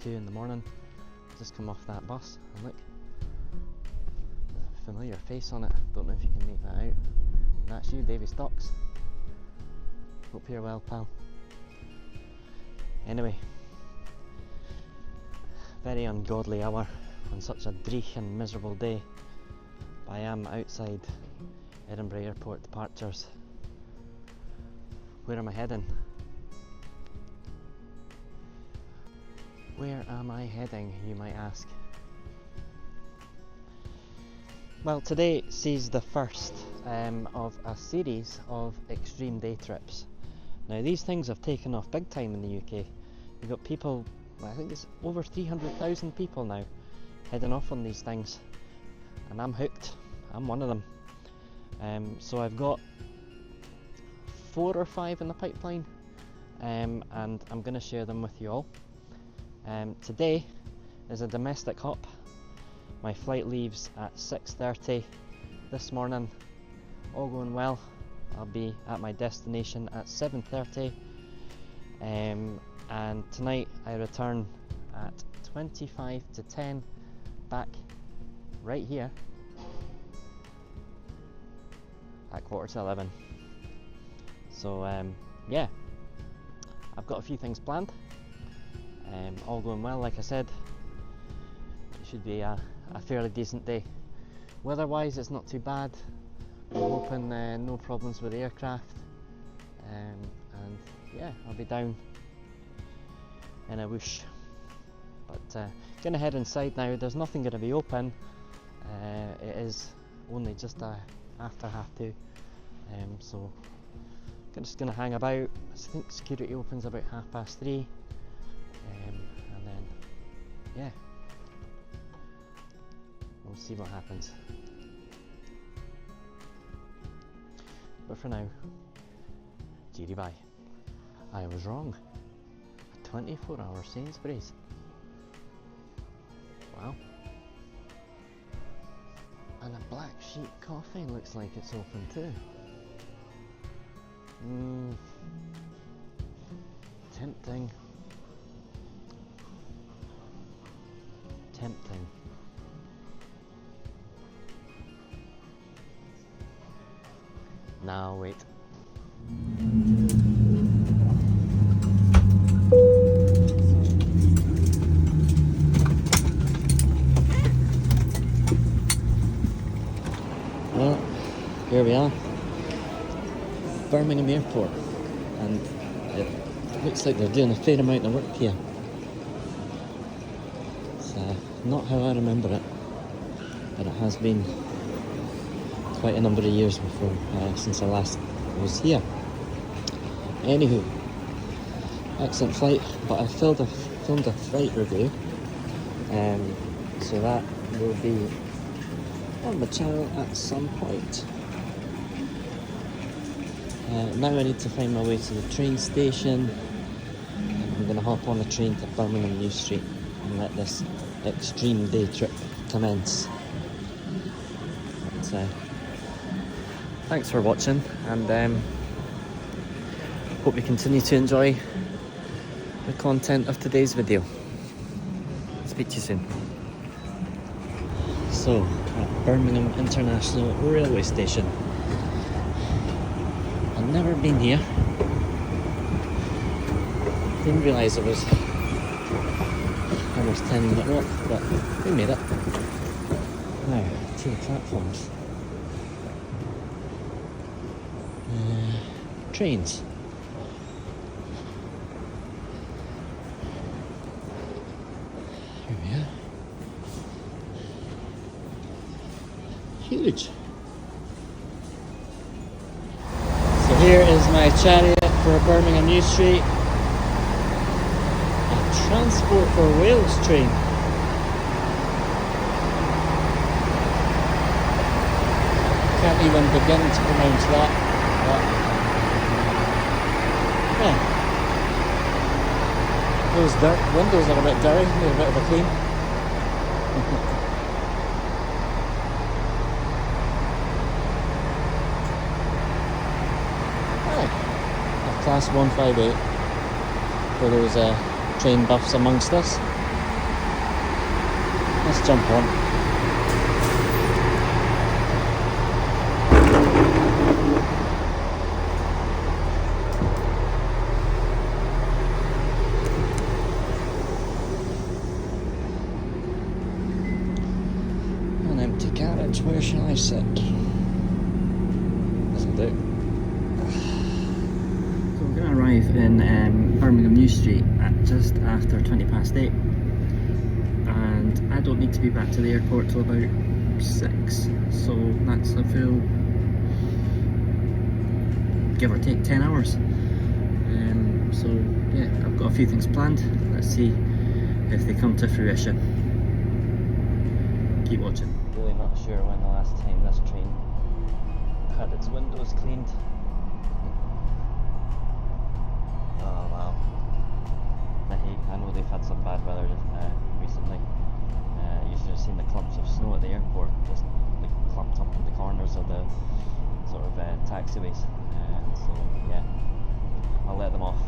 2 in the morning. Just come off that bus and look, there's a familiar face on it. Don't know if you can make that out. And that's you, Davy Stocks. Hope you're well, pal. Anyway, very ungodly hour on such a dreich and miserable day. But I am outside Edinburgh Airport departures. Where am I heading? Where am I heading, you might ask? Well, today sees the first of a series of extreme day trips. Now, these things have taken off big time in the UK. You've got people, I think it's over 300,000 people now heading off on these things, and I'm hooked. I'm one of them. So I've got 4 or 5 in the pipeline, and I'm going to share them with you all. Today is a domestic hop. My flight leaves at 6:30 this morning. All going well, I'll be at my destination at 7:30, and tonight I return at 25 to 10 back right here at 11:15. So yeah, I've got a few things planned. All going well, like I said. It should be a fairly decent day. Weather-wise, it's not too bad. I'm hoping no problems with the aircraft. And yeah, I'll be down in a whoosh. But gonna head inside now. There's nothing gonna be open. It is only just after 2:30. So I'm just gonna hang about. I think security opens about 3:30. And then, yeah, we'll see what happens. But for now, Jeery bye. I was wrong. A 24-hour Sainsbury's. Wow. And a Black Sheep Coffee looks like it's open too. Tempting. Now wait. Well, here we are, Birmingham Airport, and it looks like they're doing a fair amount of work here. It's not how I remember it, but it has been quite a number of years before since I last was here. Anywho, excellent flight, but I filmed a flight review, so that will be on the channel at some point. Now I need to find my way to the train station, and I'm going to hop on a train to Birmingham New Street and let this extreme day trip commence. But, thanks for watching, and hope you continue to enjoy the content of today's video. Speak to you soon. So, at Birmingham International Railway Station. I've never been here. Didn't realise it was almost 10-minute walk, but we made it. Now, to the platforms. Trains. Here we are. Huge. So here is my chariot for Birmingham New Street. A Transport for Wales train. Can't even begin to pronounce that. Yeah. Those windows are a bit dirty, need a bit of a clean. A Class 158 for those train buffs amongst us. Let's jump on. An empty carriage, where shall I sit? Doesn't do. So we're going to arrive in Birmingham New Street at just after 8:20, and I don't need to be back to the airport till about 6, so that's a full, give or take, 10 hours. So yeah, I've got a few things planned. Let's see if they come to fruition. Keep watching. Really not sure when the last time this train had its windows cleaned. Oh wow. I know they've had some bad weather recently. You've just seen the clumps of snow at the airport, just like clumped up in the corners of the sort of taxiways. So yeah, I'll let them off.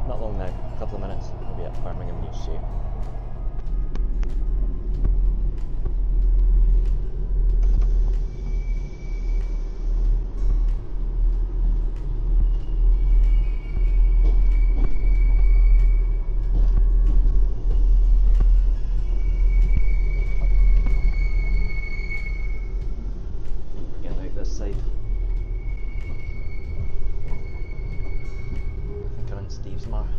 Not long now, a couple of minutes, we'll be at Birmingham New Street. Getting out this side.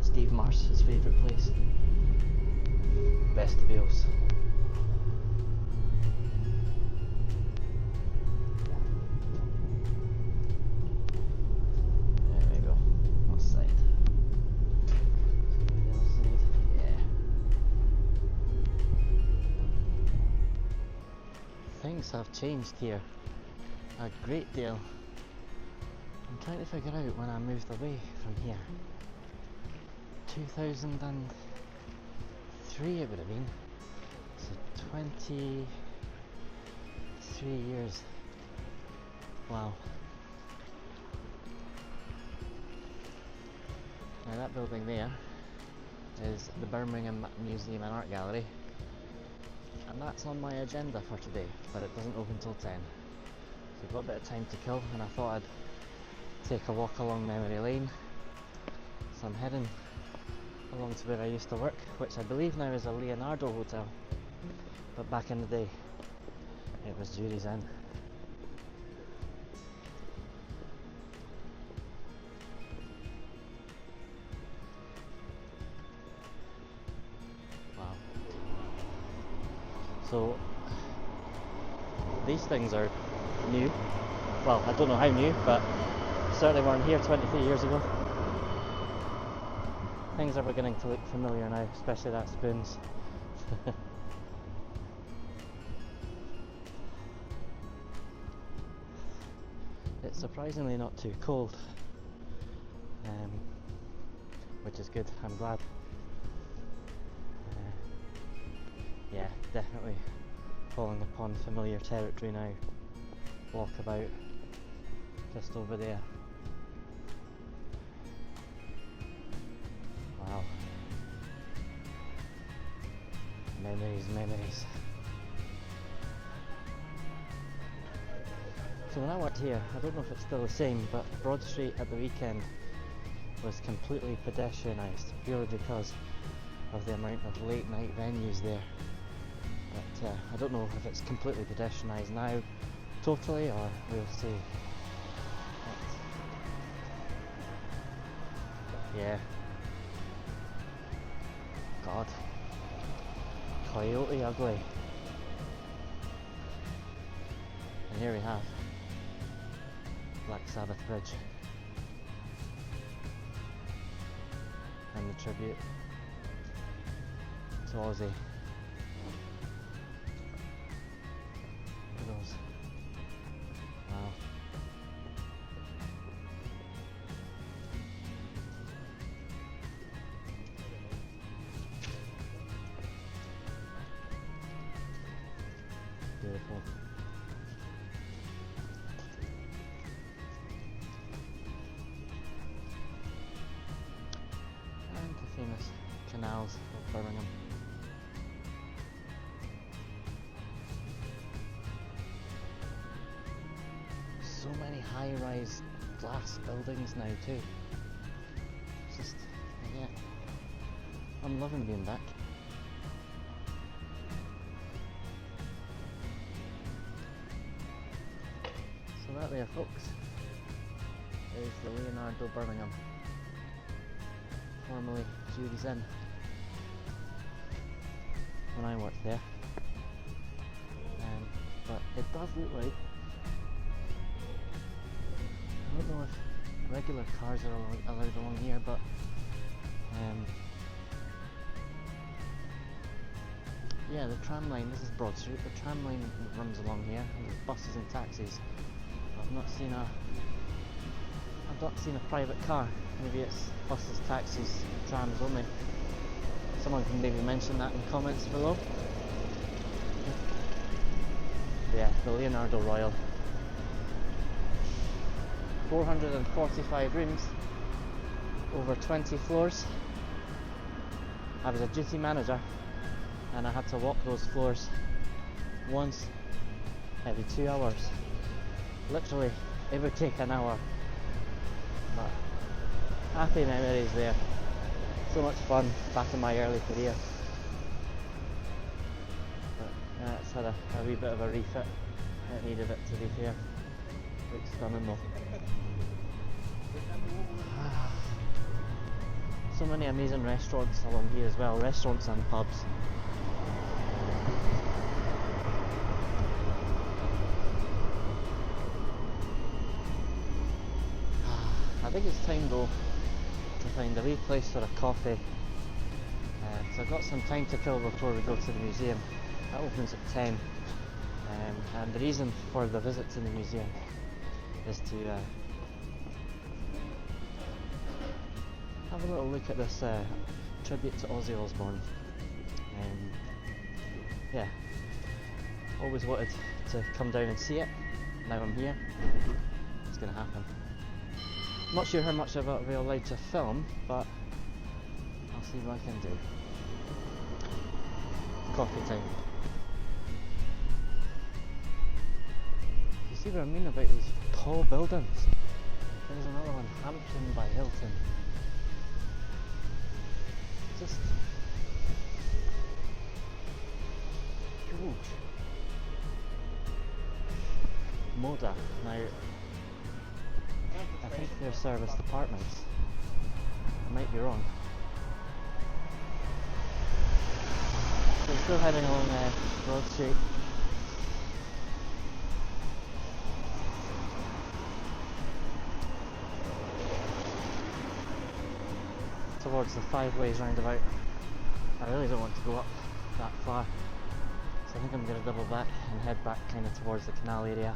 Steve Mars's favourite place. Vestibules. There we go. What side? The other side. Yeah. Things have changed here a great deal. I'm trying to figure out when I moved away from here. 2003 it would have been, so 23 years. Wow. Now that building there is the Birmingham Museum and Art Gallery, and that's on my agenda for today, but it doesn't open till 10, so we've got a bit of time to kill, and I thought I'd take a walk along memory lane. So I'm heading along to where I used to work, which I believe now is a Leonardo hotel, but back in the day it was Jury's Inn. Wow. So these things are new. Well, I don't know how new, but certainly weren't here 23 years ago. Things are beginning to look familiar now, especially that spoons. It's surprisingly not too cold, which is good. I'm glad. Yeah, definitely falling upon familiar territory now. Walkabout just over there. Wow. Memories. So when I worked here, I don't know if it's still the same, but Broad Street at the weekend was completely pedestrianised, purely because of the amount of late night venues there. But I don't know if it's completely pedestrianised now, totally, or we'll see. But yeah. God. Coyote ugly. And here we have Black Sabbath Bridge. And the tribute to Ozzy. Look at those. Wow. Beautiful. And the famous canals of Birmingham. many high-rise glass buildings now too. It's just, yeah, I'm loving being back. So that there, folks, is the Leonardo Birmingham, formerly Judy's Inn, when I worked there. But it does look like, I don't know if regular cars are allowed along here, but yeah, the tram line, this is Broad Street, the tram line runs along here, and there's buses and taxis. I've not seen a private car. Maybe it's buses, taxis, trams only. Someone can maybe mention that in the comments below. Yeah, the Leonardo Royal. 445 rooms, over 20 floors. I was a duty manager and I had to walk those floors once every 2 hours. Literally, it would take an hour. But happy memories there. So much fun back in my early career. Yeah, it's had a wee bit of a refit. It needed it, to be fair. Looks stunning though. So many amazing restaurants along here as well, restaurants and pubs. I think it's time though to find a wee place for a coffee. So I've got some time to kill before we go to the museum. That opens at 10, and the reason for the visit to the museum is to have a little look at this tribute to Ozzy Osbourne. Yeah, always wanted to come down and see it. Now I'm here, it's going to happen. Not sure how much of it I'll be allowed to film, but I'll see what I can do. Coffee time. You see what I mean about these tall buildings? There's another one, Hampton by Hilton. Just huge. Moda. Now, I think they're serviced apartments. I might be wrong. So we're still heading along Broad Street. Towards the Five Ways roundabout. I really don't want to go up that far, so I think I'm going to double back and head back kind of towards the canal area,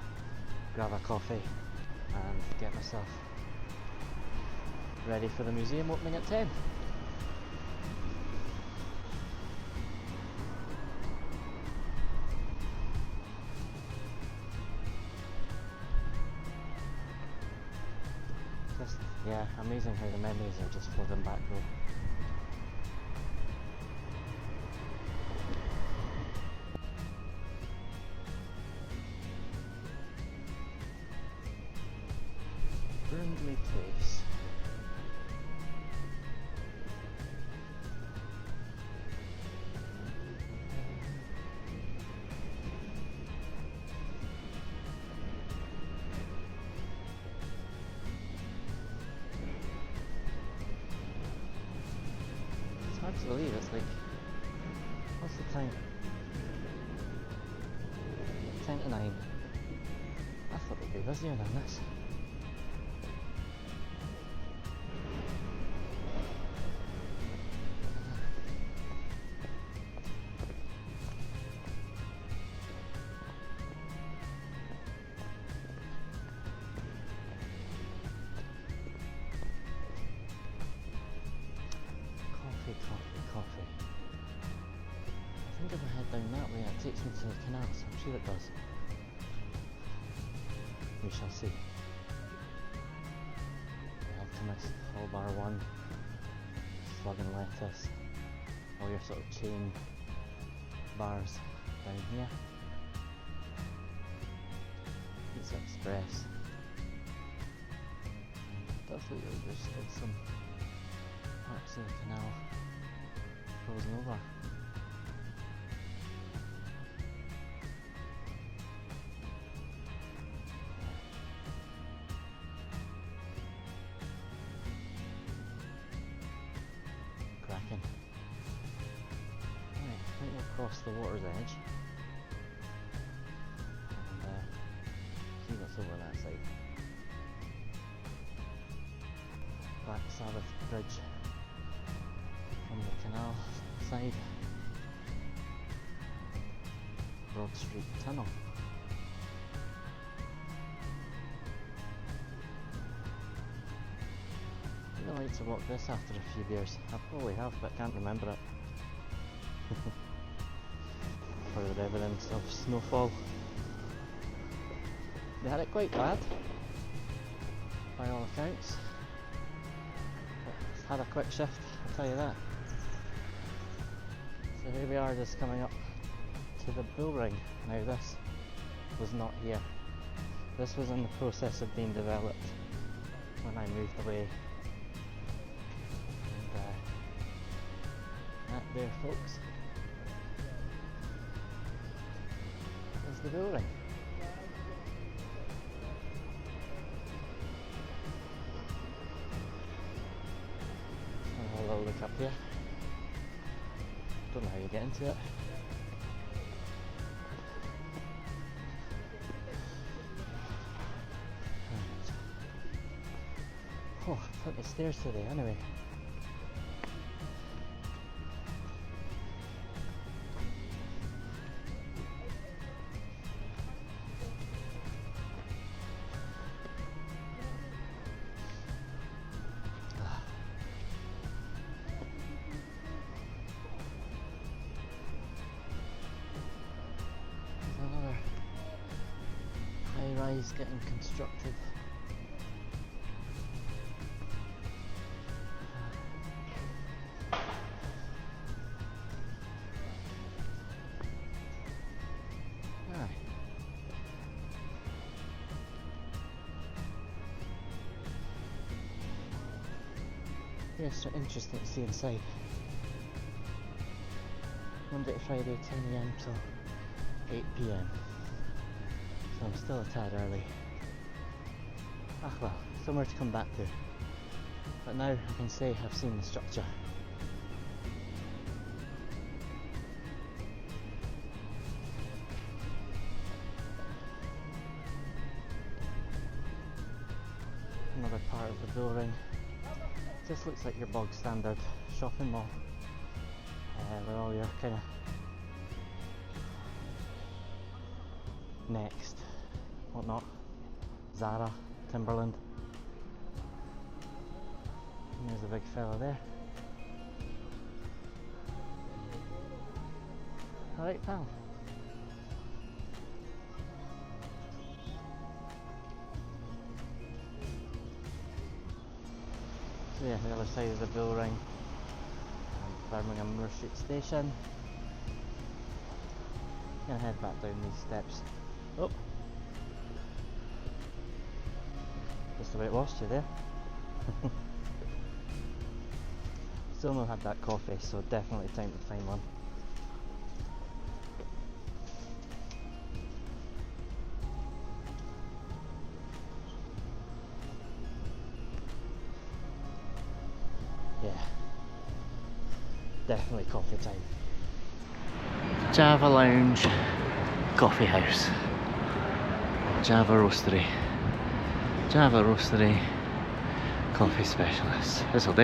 grab a coffee and get myself ready for the museum opening at 10. Just, yeah, amazing how the memories are just floating back though. Brindley Place. It's hard to believe, it's like, what's the time? 10 to 9. I thought it'd be busier than this. Coffee. I think if I head down that way it takes me to the canal, so I'm sure it does. We shall see. The Alchemist, Hall Bar 1, Slug and Lettuce, all your sort of chain bars down here. Pizza Express, It does look like there's still some parts of the canal frozen over. Cracking. Right, I think we'll cross the water's edge and see what's over that side. Back Sabbath Bridge from the canal side. Broad Street Tunnel. I'd like to walk this after a few beers. I probably have, but I can't remember it. Further evidence of snowfall. They had it quite bad, by all accounts. But it's had a quick shift, I'll tell you that. So here we are, just coming up to the Bullring. Now this was not here. This was in the process of being developed when I moved away. And that there, folks, is the Bullring. I'll look up here. Don't know how you get into it. Oh, plenty of stairs today anyway. Another high rise getting constructed. Yes, so interesting to see inside. Monday to Friday, 10 AM till 8 PM. So I'm still a tad early. Ah well, somewhere to come back to. But now I can say I've seen the structure. Another part of the Bullring. Just looks like your bog standard shopping mall with all your kind of Next, whatnot, Zara, Timberland. And there's a big fella there. Alright, pal. So yeah, the other side of the Bullring, Birmingham Moor Street Station. Gonna head back down these steps. Oh! Just about lost you there. Still not had that coffee, so definitely time to find one. Yeah, definitely coffee time. Java Lounge Coffee House. Java Roastery. Java Roastery Coffee Specialist. This'll do.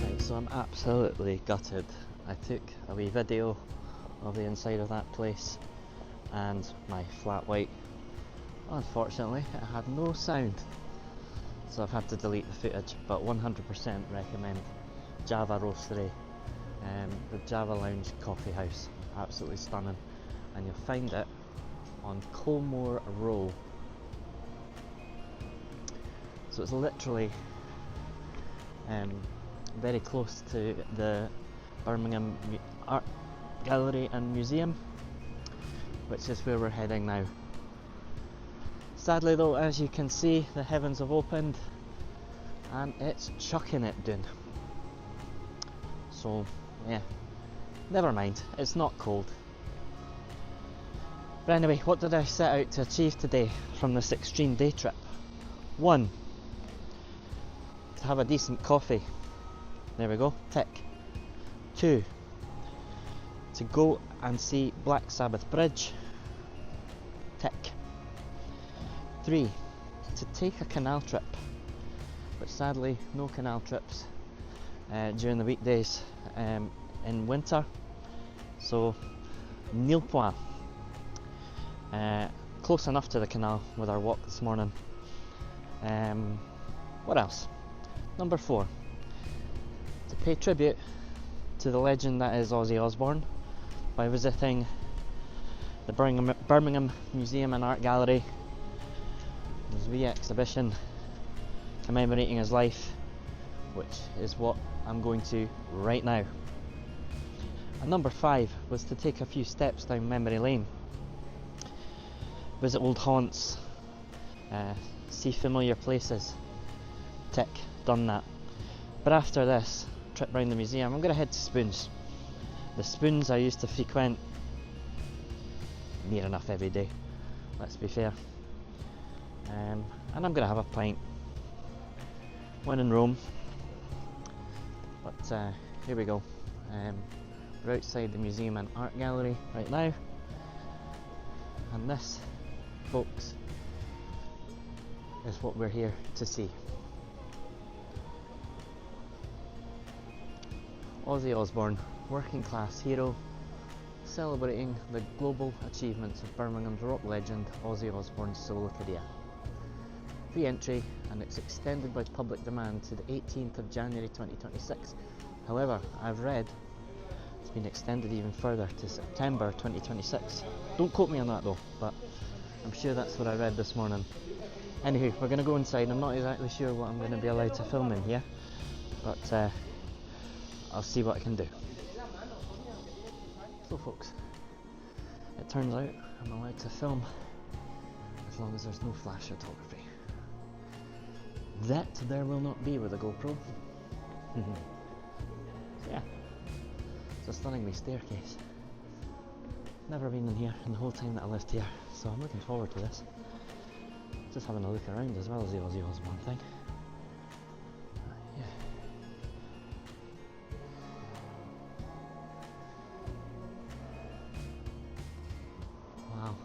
Right, so I'm absolutely gutted. I took a wee video of the inside of that place and my flat white. Unfortunately, it had no sound, so I've had to delete the footage, but 100% recommend Java Roastery, the Java Lounge Coffee House. Absolutely stunning, and you'll find it on Colmore Row. So it's literally very close to the Birmingham Art Gallery and Museum, which is where we're heading now. Sadly though, as you can see, the heavens have opened and it's chucking it down. So yeah, never mind, it's not cold. But anyway, what did I set out to achieve today from this extreme day trip? 1, to have a decent coffee. There we go, tick. 2, to go and see Black Sabbath Bridge. Tick. 3, to take a canal trip, but sadly no canal trips during the weekdays in winter, so nil point. Close enough to the canal with our walk this morning. What else? Number 4, to pay tribute to the legend that is Ozzy Osbourne by visiting the Birmingham Museum and Art Gallery, his wee exhibition commemorating his life, which is what I'm going to right now. And number 5 was to take a few steps down memory lane, visit old haunts, see familiar places. Tick, done that. But after this trip round the museum, I'm going to head to Spoons. The Spoons I used to frequent near enough every day, let's be fair. And I'm going to have a pint when in Rome. But here we go. We're outside the museum and art gallery right now, and this, folks, is what we're here to see. Ozzy Osbourne, working class hero, celebrating the global achievements of Birmingham's rock legend Ozzy Osbourne's solo career. Free entry, and it's extended by public demand to the 18th of January 2026. However, I've read it's been extended even further to September 2026. Don't quote me on that though, but I'm sure that's what I read this morning. Anywho, we're going to go inside. I'm not exactly sure what I'm going to be allowed to film in here, but I'll see what I can do. So folks, it turns out I'm allowed to film as long as there's no flash photography. That there will not be with a GoPro. So yeah, it's a stunning wee staircase. Never been in here in the whole time that I lived here, so I'm looking forward to this. Just having a look around as well as the Ozzy Osbourne thing. Yeah. Wow.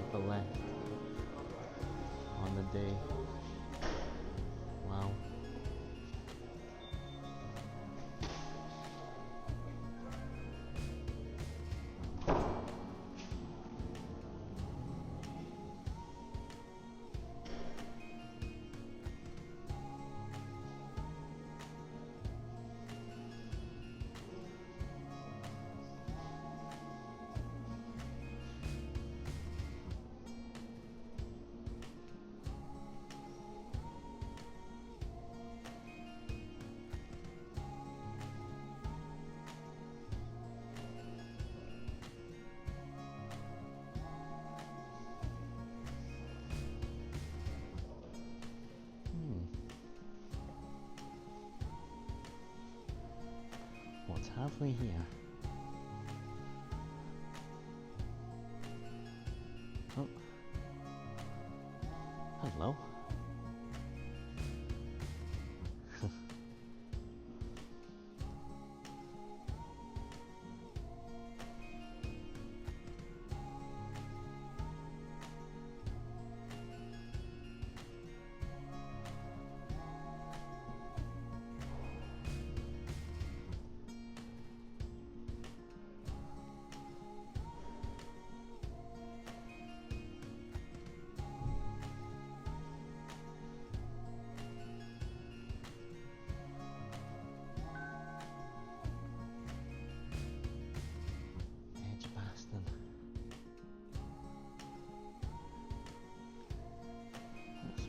people left on the day. Wow. have we here? Oh. Hello.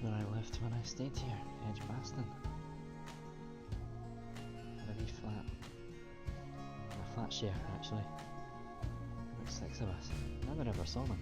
Where I lived when I stayed here, Edgbaston. Had a wee flat. A flat share, actually. About 6 of us. Never ever saw them.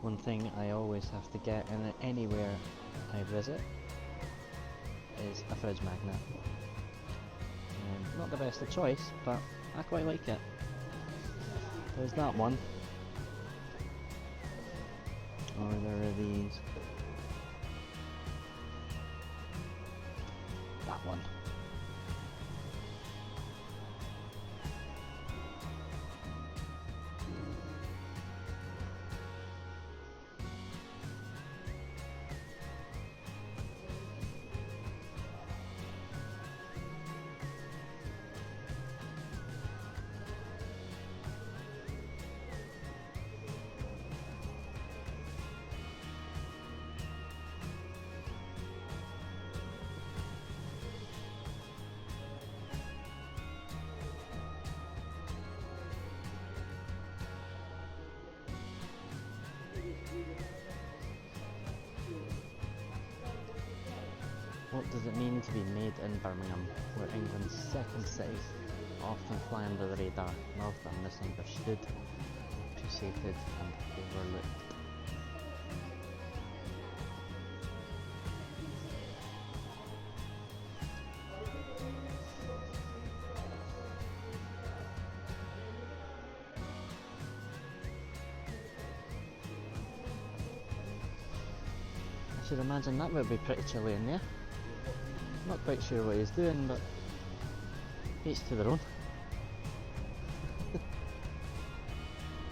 One thing I always have to get in anywhere I visit is a fridge magnet. Not the best of choice, but I quite like it. There's that one. Or there are these. That one. What does it mean to be made in Birmingham, where England's second city, often fly under the radar, and often misunderstood, appreciated and overlooked? I should imagine that would be pretty chilly in there. Not quite sure what he's doing, but each to their own.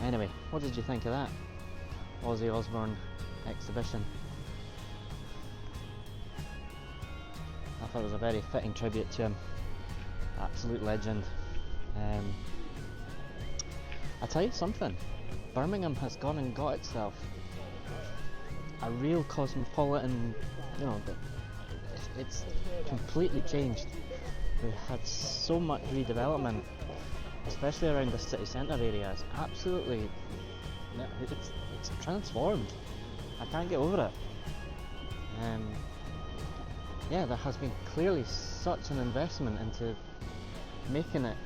Anyway, what did you think of that Ozzy Osbourne exhibition? I thought it was a very fitting tribute to him. Absolute legend. I tell you something, Birmingham has gone and got itself a real cosmopolitan, it's completely changed. We've had so much redevelopment, especially around the city centre area. It's absolutely, it's transformed. I can't get over it. Yeah, there has been clearly such an investment into making it,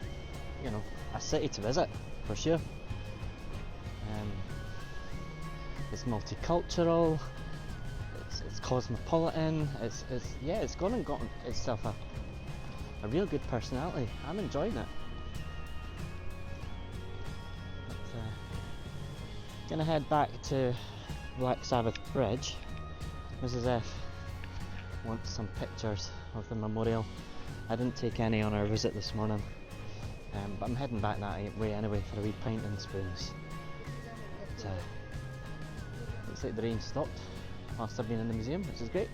a city to visit, for sure. It's multicultural. It's cosmopolitan. It's gone and got itself a real good personality. I'm enjoying it. But, gonna head back to Black Sabbath Bridge. Mrs F wants some pictures of the memorial. I didn't take any on our visit this morning, but I'm heading back that way anyway for a wee pint and spoons. But, looks like the rain stopped whilst I've been in the museum, which is great.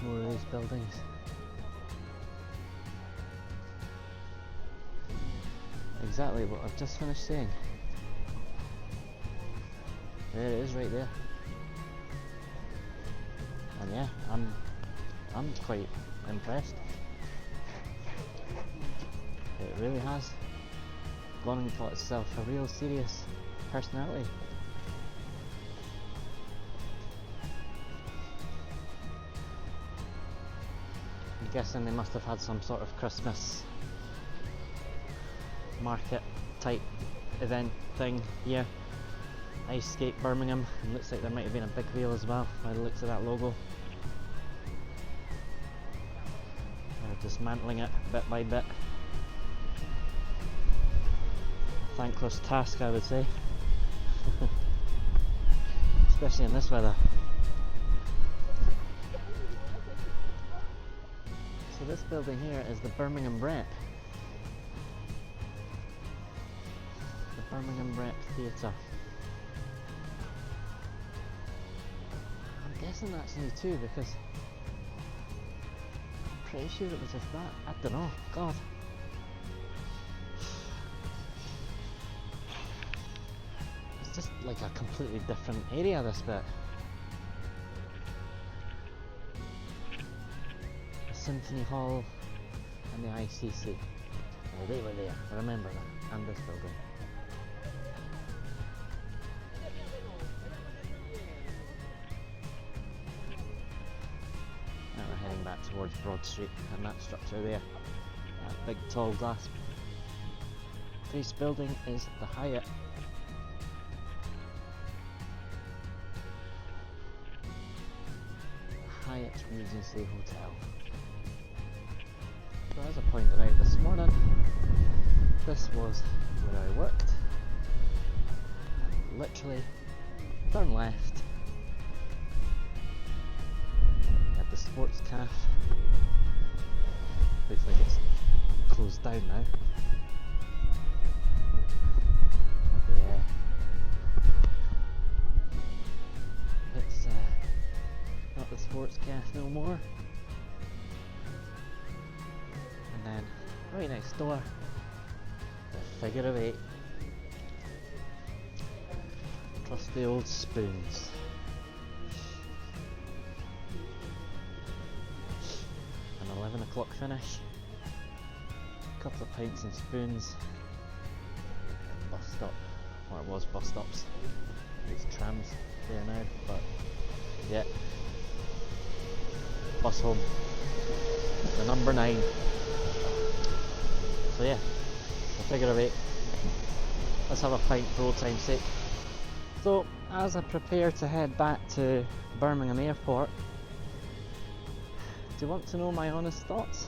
More of these buildings. Exactly what I've just finished saying. There it is, right there. And yeah, I'm quite impressed. It really has gone and got itself a real serious personality. I'm guessing they must have had some sort of Christmas market type event thing here. Ice Skate Birmingham, and looks like there might have been a big wheel as well by the looks of that logo. They're dismantling it bit by bit. A thankless task, I would say. Especially in this weather. So this building here is the Birmingham Rep. The Birmingham Rep Theatre. I'm guessing that's new too, because I'm pretty sure it was just that. I don't know. God. It's just like a completely different area, this bit. The Symphony Hall and the ICC. Well, they were there. I remember that. And this building. Back towards Broad Street and that structure there, that big tall glass face building is the Hyatt. Hyatt Regency Hotel. So as I pointed out this morning, this was where I worked. And literally turn left. The sports cafe. Looks like it's closed down now. Yeah. It's not the sports cafe no more. And then right next door, the Figure of 8. Trusty old spoons. An 11 o'clock finish. A couple of pints and spoons. Bus stop, or it was bus stops. There's trams there now, but yeah. Bus home. The number 9. So yeah, the Figure of 8. Let's have a pint for old time's sake. So as I prepare to head back to Birmingham Airport, do you want to know my honest thoughts?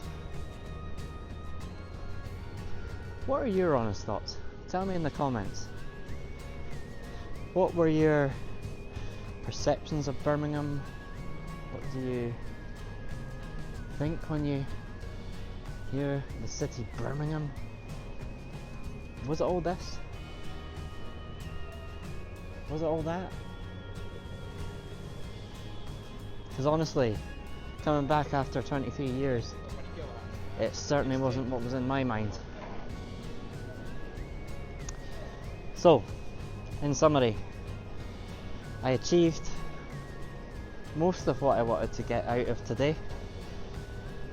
What are your honest thoughts? Tell me in the comments. What were your perceptions of Birmingham? What do you think when you hear the city Birmingham? Was it all this? Was it all that? Because honestly, coming back after 23 years, it certainly wasn't what was in my mind. So, in summary, I achieved most of what I wanted to get out of today.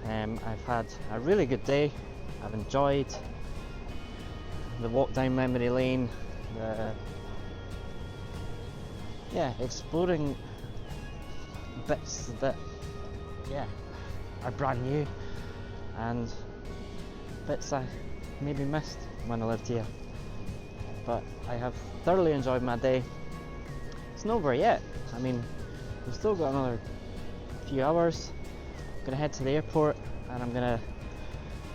I've had a really good day. I've enjoyed the walk down memory lane, exploring bits that are brand new and bits I maybe missed when I lived here. But I have thoroughly enjoyed my day. It's not over yet. I mean, we've still got another few hours. I'm gonna head to the airport and I'm gonna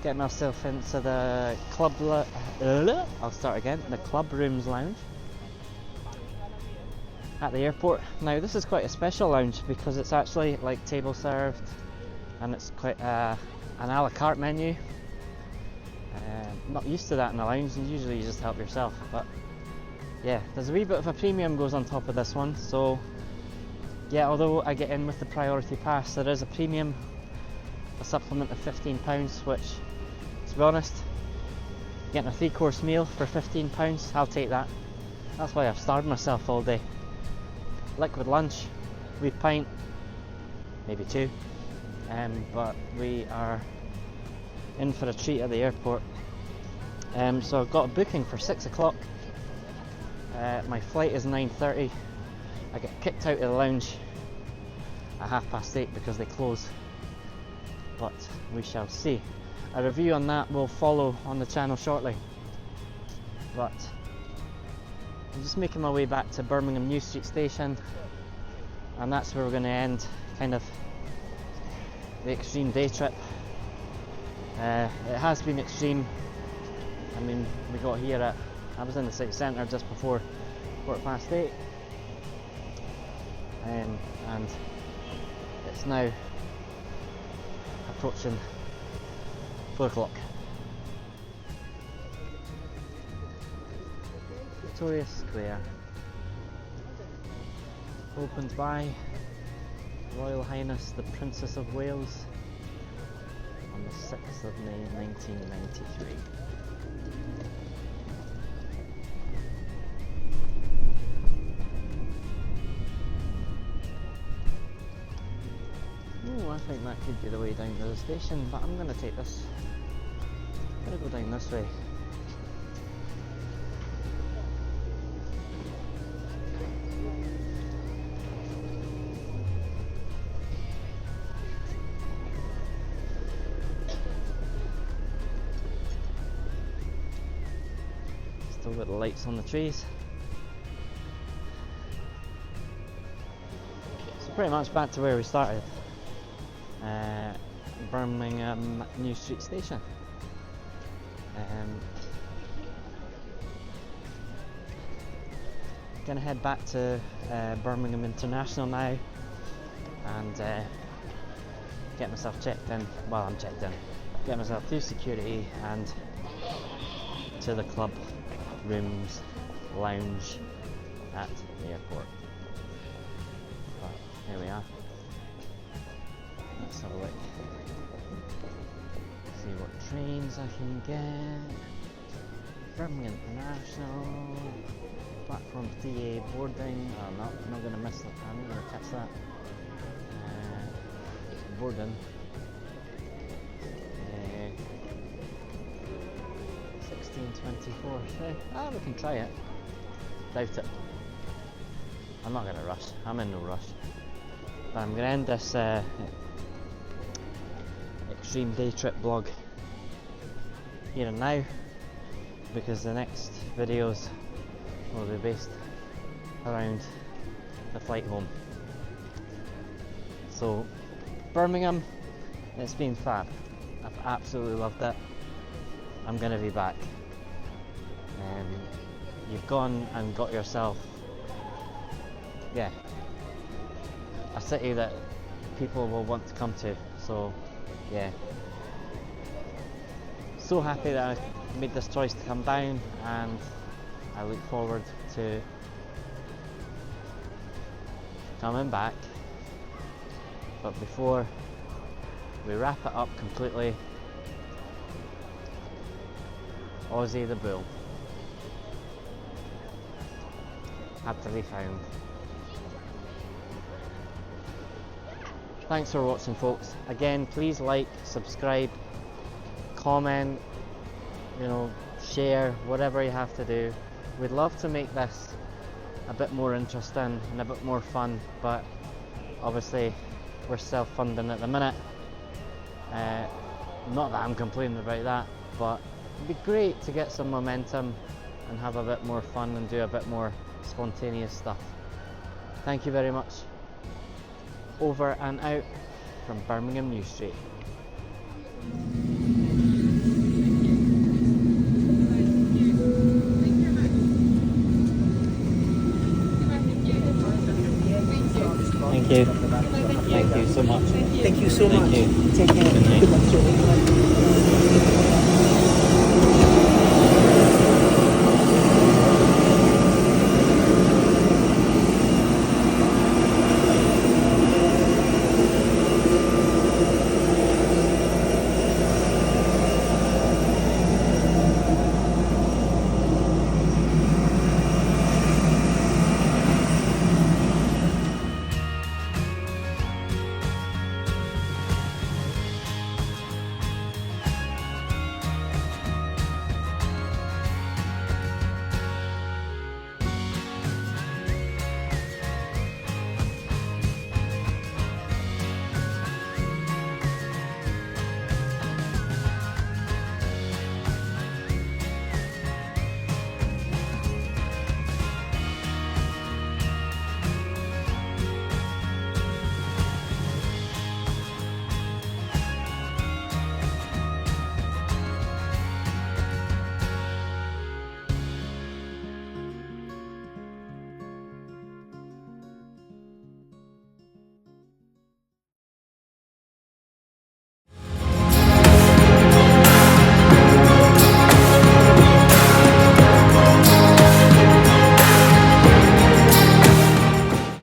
get myself into the the club rooms lounge at the airport. Now this is quite a special lounge because it's actually like table served and it's quite an a la carte menu. Not used to that in the lounge, and usually you just help yourself, but yeah, there's a wee bit of a premium goes on top of this one. So yeah, although I get in with the priority pass, there is a premium, a supplement of £15, which, to be honest, getting a 3-course meal for £15, I'll take that. That's why I've starved myself all day. Liquid lunch, wee pint, maybe 2, but we are in for a treat at the airport. So I've got a booking for 6 o'clock. My flight is 9:30. I get kicked out of the lounge at 8:30 because they close, but we shall see. A review on that will follow on the channel shortly, but I'm just making my way back to Birmingham New Street Station, and that's where we're going to end kind of the extreme day trip. It has been extreme. I mean, we got here at, I was in the city centre just before 8:15, and it's now approaching 4 o'clock. Victoria Square, opened by Royal Highness the Princess of Wales on the 6th of May 1993. Oh, I think that could be the way down to the station, but I'm going to take this. I'm going to go down this way. Still got the lights on the trees. So pretty much back to where we started. Birmingham New Street Station. Gonna head back to Birmingham International now and get myself checked in. Well, I'm checked in. Get myself through security and to the club rooms, lounge at the airport. But here we are. Let's have a look. See what trains I can get. Birmingham International, platform 3A boarding. Oh, no, I'm not going to miss that. I'm not going to catch that. Boarding. 16:24. So, we can try it. Doubt it. I'm not going to rush. I'm in no rush. But I'm going to end this extreme day trip vlog here and now, because the next videos will be based around the flight home. So Birmingham, it's been fab. I've absolutely loved it. I'm going to be back. You've gone and got yourself, a city that people will want to come to. So yeah, so happy that I made this choice to come down, and I look forward to coming back. But before we wrap it up completely, Ozzy the Bull had to be found. Thanks for watching, folks. Again, please like, subscribe, comment, share, whatever you have to do. We'd love to make this a bit more interesting and a bit more fun, but obviously we're self-funding at the minute. Not that I'm complaining about that, but it'd be great to get some momentum and have a bit more fun and do a bit more spontaneous stuff. Thank you very much. Over and out from Birmingham New Street. Thank you. Thank you so much. Thank you so much. Thank you. Take care. Good night.